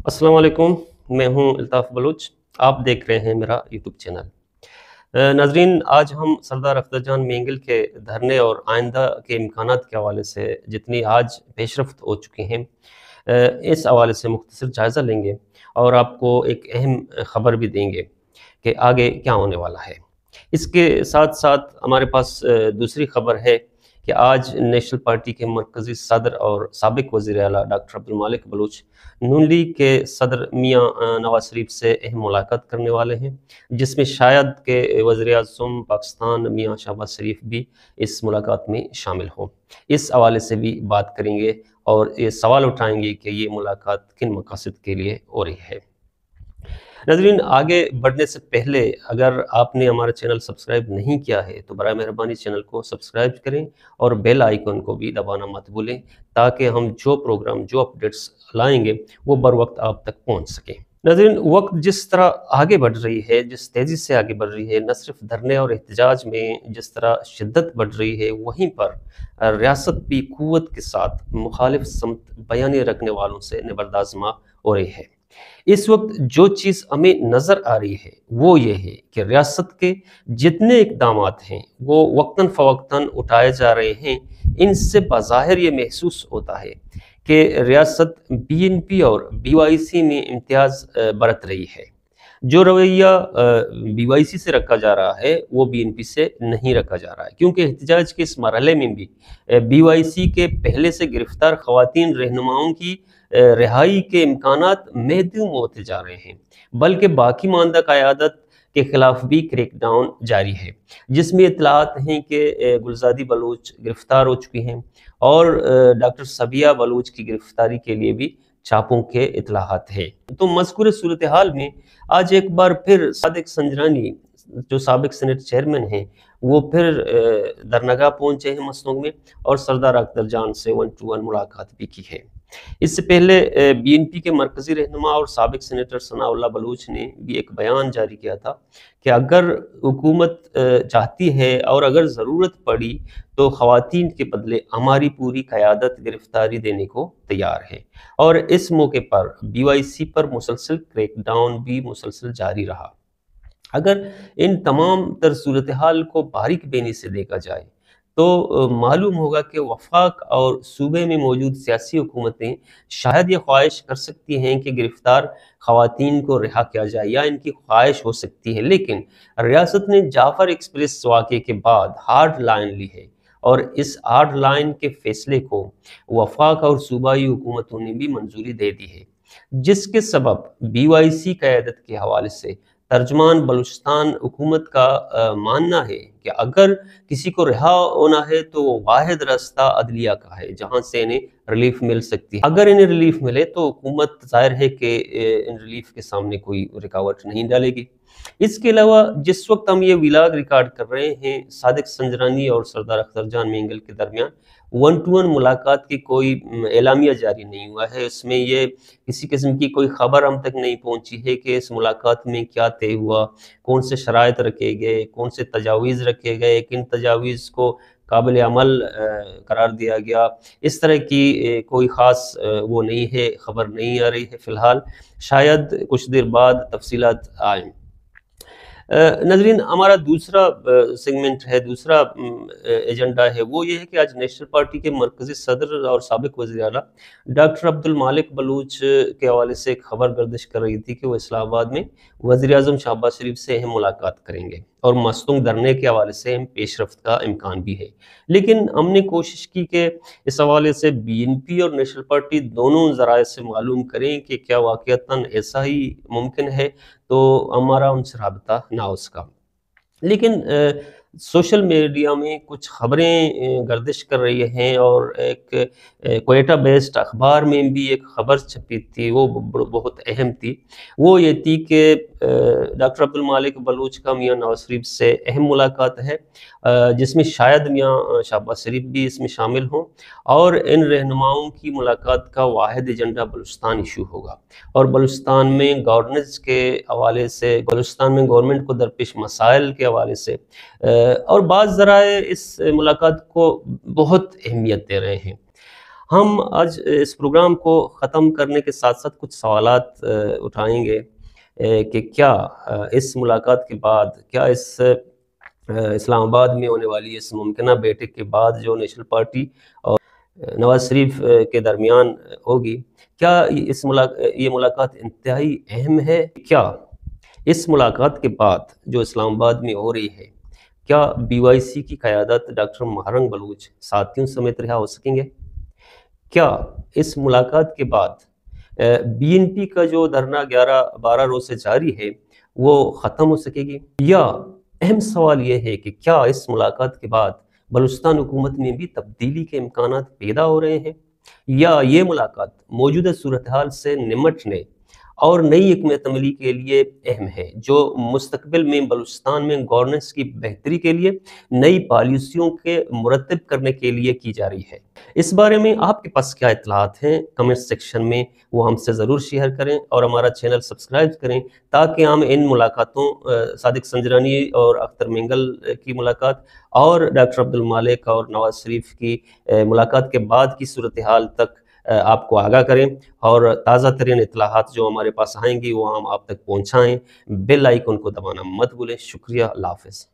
अस्सलाम वालेकुम। मैं हूं अल्ताफ़ बलूच। आप देख रहे हैं मेरा यूट्यूब चैनल। नाज़रीन, आज हम सरदार अख्तरजान मेंगिल के धरने और आइंदा के इम्कानात के हवाले से जितनी आज पेशरफ्त हो चुकी हैं, इस हवाले से मुख्तसर जायज़ा लेंगे और आपको एक अहम ख़बर भी देंगे कि आगे क्या होने वाला है। इसके साथ साथ हमारे पास दूसरी ख़बर है कि आज नेशनल पार्टी के मरकज़ी सदर और साबिक़ वज़ीर आला डॉक्टर अब्दुल मालिक बलूच नून लीग के सदर मियाँ नवाज शरीफ से अहम मुलाकात करने वाले हैं, जिसमें शायद के वज़ीर-ए-आज़म पाकिस्तान मियाँ शहबाज शरीफ भी इस मुलाकात में शामिल हों। इस हवाले से भी बात करेंगे और ये सवाल उठाएंगे कि ये मुलाकात किन मकासद के लिए हो रही है। नाज़रीन, आगे बढ़ने से पहले अगर आपने हमारा चैनल सब्सक्राइब नहीं किया है तो बराए मेहरबानी चैनल को सब्सक्राइब करें और बेल आइकन को भी दबाना मत भूलें, ताकि हम जो प्रोग्राम जो अपडेट्स लाएंगे वो बर वक्त आप तक पहुंच सकें। नाज़रीन, वक्त जिस तरह आगे बढ़ रही है, जिस तेज़ी से आगे बढ़ रही है, न सिर्फ धरने और एहतजाज में जिस तरह शिद्दत बढ़ रही है, वहीं पर रियासत भी क़ुव्वत के साथ मुखालिफ समत बयानी रखने वालों से निबर्दाज़मा हो रही है। इस वक्त जो चीज़ हमें नज़र आ रही है वो ये है कि रियासत के जितने इक़दामात हैं वो वक्तन फ़वक्तन उठाए जा रहे हैं। इनसे बज़ाहिर ये महसूस होता है कि रियासत BNP और BYC में इम्तियाज़ बरत रही है। जो रवैया BYC से रखा जा रहा है वो BNP से नहीं रखा जा रहा है, क्योंकि एहतजाज के इस मरहले में भी BYC के पहले से गिरफ्तार ख़वातीन रहनुमाओं की रिहाई के इम्कानात महदूम होते जा रहे हैं, बल्कि बाकी मानदा क़यादत के ख़िलाफ़ भी क्रैकडाउन जारी है, जिसमें इत्तलात हैं कि गुलज़ादी बलूच गिरफ़्तार हो चुकी हैं और डॉक्टर सबिया बलूच की गिरफ़्तारी के लिए भी छापों के इत्तलाहात हैं। तो मज़कूर सूरत हाल में आज एक बार फिर सादिक संजरानी, जो साबिक़ सेनेट चेयरमैन हैं, वो फिर दरनगा पहुँचे हैं मसनूग में और सरदार अख्तरजान से 1-to-1 मुलाकात भी की है। इससे पहले BNP के मरकज़ी रहनुमा और साबिक़ सेनेटर सनाउल्लाह बलूच ने भी एक बयान जारी किया था कि अगर हुकूमत चाहती है और अगर ज़रूरत पड़ी तो ख़वातीन के बदले हमारी पूरी क़यादत गिरफ़्तारी देने को तैयार है। और इस मौके पर BYC पर मुसलसल क्रैकडाउन भी मुसलसल जारी रहा। अगर इन तमाम तर सूरत हाल को बारीक बीनी से देखा जाए तो मालूम होगा कि वफाक और सूबे में मौजूद सियासी हुकूमतें शायद ये ख्वाहिश कर सकती हैं कि गिरफ्तार ख़वातीन को रिहा किया जाए, या इनकी ख्वाहिश हो सकती है, लेकिन रियासत ने जाफ़र एक्सप्रेस वाक़े के बाद हार्ड लाइन ली है और इस हार्ड लाइन के फ़ैसले को वफाक और सूबाई हुकूमतों ने भी मंजूरी दे दी है, जिसके सबब BYC क़यादत के हवाले से तर्जुमान बलूचिस्तान हुकूमत का मानना है कि अगर किसी को रिहा होना है तो वो वाहिद रास्ता अदलिया का है, जहाँ से इन्हें रिलीफ मिल सकती है। अगर इन्हें रिलीफ मिले तो हुकूमत ज़ाहिर है कि इन रिलीफ के सामने कोई रुकावट नहीं डालेगी। इसके अलावा जिस वक्त हम ये व्लॉग रिकॉर्ड कर रहे हैं, सादिक संजरानी और सरदार अख्तरजान मेंगिल के दरमियान 1-to-1 मुलाकात की कोई एलामिया जारी नहीं हुआ है। इसमें ये किसी किस्म की कोई ख़बर हम तक नहीं पहुंची है कि इस मुलाकात में क्या तय हुआ, कौन से शराइत रखे गए, कौन से तजावीज़ रखे गए, किन तजावीज़ को काबिल अमल करार दिया गया। इस तरह की कोई ख़ास वो नहीं है, ख़बर नहीं आ रही है फ़िलहाल। शायद कुछ देर बाद तफसीलात आएँ। नाज़रीन, हमारा दूसरा सेगमेंट है, दूसरा एजेंडा है, वो ये है कि आज नेशनल पार्टी के मरकज़ी सदर और साबिक़ वज़ीर आला डॉक्टर अब्दुल मालिक बलूच के हवाले से एक ख़बर गर्दिश कर रही थी कि वो इस्लामाबाद में वज़ीर-ए-आज़म शहबाज शरीफ से अहम मुलाकात करेंगे और मसनूक धरने के हवाले से अहम पेशरफ्त का इम्कान भी है। लेकिन हमने कोशिश की कि इस हवाले से BNP और नेशनल पार्टी दोनों ज़राए से मालूम करें कि क्या वाक़ईतन ऐसा ही मुमकिन है, तो हमारा उनसे राबता ना हो सका। लेकिन सोशल मीडिया में कुछ ख़बरें गर्दिश कर रही हैं और एक क्वेटा बेस्ड अखबार में भी एक ख़बर छपी थी, वो बहुत अहम थी। वो ये थी कि डॉक्टर अब्दुल मालिक बलूच का मियाँ नवाज शरीफ से अहम मुलाकात है, जिसमें शायद मियाँ शहबाज शरीफ भी इसमें शामिल हों, और इन रहनुमाओं की मुलाकात का वाहिद एजेंडा बलूचिस्तान इशू होगा और बलूचिस्तान में गवर्नेंस के हवाले से, बलूचिस्तान में गवर्नमेंट को दरपेश मसाइल के हवाले से, और बाज़ ज़राए इस मुलाकात को बहुत अहमियत दे रहे हैं। ہم آج اس پروگرام کو ختم کرنے کے ساتھ ساتھ کچھ سوالات اٹھائیں گے کہ کیا اس ملاقات کے بعد، کیا اس اسلام آباد میں ہونے والی اس ممکنہ بیٹھک کے بعد جو نیشنل پارٹی اور نواز شریف کے درمیان ہوگی، کیا یہ ملاقات انتہائی اہم ہے؟ کیا اس ملاقات کے بعد جو اسلام آباد میں ہو رہی ہے، کیا بی وائی سی کی قیادت ڈاکٹر مہرنگ بلوچ ساتھیوں سمیت رہا ہو سکیں گے؟ کیا اس ملاقات کے بعد بی این پی کا جو دھرنا 11-12 روز سے جاری ہے وہ ختم ہو سکے گی؟ یا اہم سوال یہ ہے کہ کیا اس ملاقات کے بعد بلوچستان حکومت میں بھی تبدیلی کے امکانات پیدا ہو رہے ہیں، یا یہ ملاقات موجودہ صورتحال سے نمٹنے اور نئی حکمت عملی کے لیے اہم ہے، جو مستقبل میں بلوچستان میں گورننس کی بہتری کے لیے نئی پالیسیوں کے مرتب کرنے کے لیے کی جا رہی ہے؟ اس بارے میں آپ کے پاس کیا اطلاعات ہیں؟ کمنٹ سیکشن میں وہ ہم سے ضرور شیئر کریں اور ہمارا چینل سبسکرائب کریں تاکہ ہم ان ملاقاتوں صادق سنجرانی اور اختر مینگل کی ملاقات اور ڈاکٹر عبدالمالک اور نواز شریف کی ملاقات کے بعد کی صورتحال تک آپ کو آگاہ کریں، اور تازہ ترین اطلاعات جو ہمارے پاس آئیں گی وہ ہم آپ تک پہنچائیں۔ بیل آئیکن کو دبانا مت بھولیں۔ شکریہ، اللہ حافظ۔